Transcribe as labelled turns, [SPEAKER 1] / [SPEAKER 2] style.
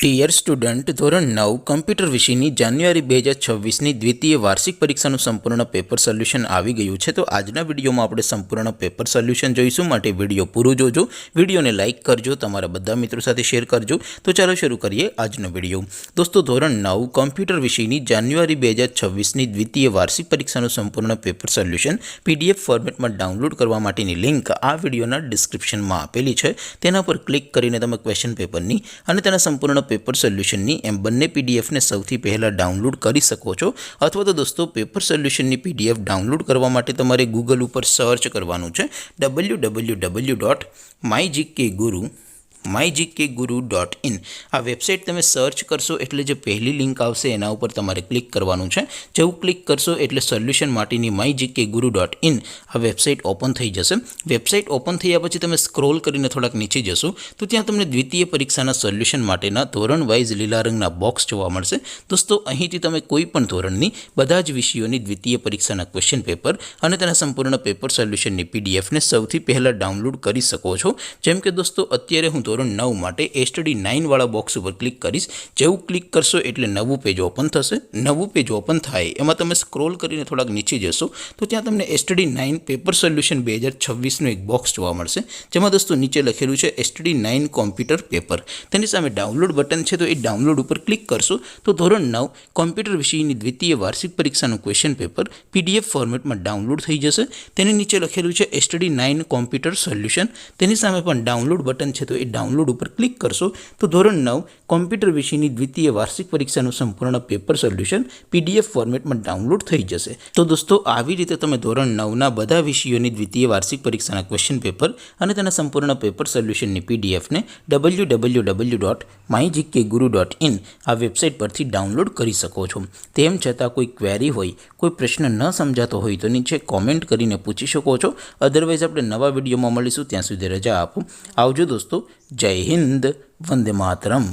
[SPEAKER 1] Dear student, ધોરણ 9 computer વિષયની જાન્યુઆરી 2026ની દ્વિતીય વાર્ષિક પરીક્ષાનું સંપૂર્ણ પેપર સોલ્યુશન આવી ગયું છે। તો આજના વિડીયોમાં આપણે સંપૂર્ણ પેપર સોલ્યુશન જોઈશું, માટે વિડીયો પૂરો જોજો, વિડીયોને લાઇક કરજો, તમારા બધા મિત્રો સાથે શેર કરજો। તો ચાલો શરૂ કરીએ આજનો વિડીયો। દોસ્તો, ધોરણ 9 કમ્પ્યુટર વિષયની જાન્યુઆરી 2026ની દ્વિતીય વાર્ષિક પરીક્ષાનું સંપૂર્ણ પેપર સોલ્યુશન PDF ફોર્મેટમાં ડાઉનલોડ કરવા માટેની લિંક આ વિડીયોના ડિસ્ક્રિપ્શનમાં આપેલી છે। તેના પર ક્લિક કરીને તમે ક્વેશ્ચન પેપરની અને તેના સંપૂર્ણ પેપર સોલ્યુશનની એમ બંને પીડીએફને સૌથી પહેલાં ડાઉનલોડ કરી શકો છો। અથવા તો દોસ્તો, પેપર સોલ્યુશનની PDF ડાઉનલોડ કરવા માટે તમારે ગૂગલ ઉપર સર્ચ કરવાનું છે www.mygkguru.in। આ વેબસાઇટ તમે સર્ચ કરશો એટલે જે પહેલી લિંક આવશે એના ઉપર તમારે ક્લિક કરવાનું છે। જેવું ક્લિક કરશો એટલે સોલ્યુશન માટેની mygkguru.in આ વેબસાઇટ ઓપન થઈ જશે। વેબસાઇટ ઓપન થયા પછી તમે સ્ક્રોલ કરીને થોડાક નીચે જશો તો ત્યાં તમને દ્વિતીય પરીક્ષાના સોલ્યુશન માટેના ધોરણ વાઇઝ લીલા રંગના બોક્સ જોવા મળશે। દોસ્તો, અહીંથી તમે કોઈ પણ ધોરણની બધા જ વિષયોની દ્વિતીય પરીક્ષાના ક્વેશ્ચન પેપર અને તેના સંપૂર્ણ પેપર સોલ્યુશનની પીડીએફને સૌથી પહેલાં ડાઉનલોડ કરી શકો છો। જેમ કે દોસ્તો, અત્યારે હું ધોરણ 9 માટે STD 9 વાળા બોક્સ ઉપર ક્લિક કરીશ। જેવું ક્લિક કરશો એટલે નવું પેજ ઓપન થશે। નવું પેજ ઓપન થાય એમાં તમે સ્ક્રોલ કરીને થોડાક નીચે જશો તો ત્યાં તમને STD 9 પેપર સોલ્યુશન 2026નું એક બોક્સ જોવા મળશે, જેમાં દોસ્તો નીચે લખેલું છે STD 9 કોમ્પ્યુટર પેપર। તેની સામે ડાઉનલોડ બટન છે, તો એ ડાઉનલોડ ઉપર ક્લિક કરશો તો ધોરણ 9 કોમ્પ્યુટર વિષયની દ્વિતીય વાર્ષિક પરીક્ષાનું ક્વેશ્ચન પેપર PDF ફોર્મેટમાં ડાઉનલોડ થઈ જશે। તેની નીચે લખેલું છે STD 9 કોમ્પ્યુટર સોલ્યુશન। તેની સામે પણ ડાઉનલોડ બટન છે, તો એ ડાઉનલોડ ઉપર ક્લિક કરશો તો ધોરણ 9 કોમ્પ્યુટર વિષયની દ્વિતીય વાર્ષિક પરીક્ષાનું સંપૂર્ણ પેપર સોલ્યુશન PDF ફોર્મેટમાં ડાઉનલોડ થઈ જશે। તો દોસ્તો, આવી રીતે તમે ધોરણ 9ના બધા વિષયોની દ્વિતીય વાર્ષિક પરીક્ષાના ક્વેશ્ચન પેપર અને તેના સંપૂર્ણ પેપર સોલ્યુશનની PDFને www.mygkguru.in આ વેબસાઇટ પરથી ડાઉનલોડ કરી શકો છો। તેમ છતાં કોઈ ક્વેરી હોય, કોઈ પ્રશ્ન ન સમજાતો હોય તો નીચે કોમેન્ટ કરીને પૂછી શકો છો। અદરવાઇઝ આપણે નવા વિડીયોમાં મળીશું, ત્યાં સુધી રજા આપો। આવજો દોસ્તો, જય હિન્દ, વંદે માતરમ।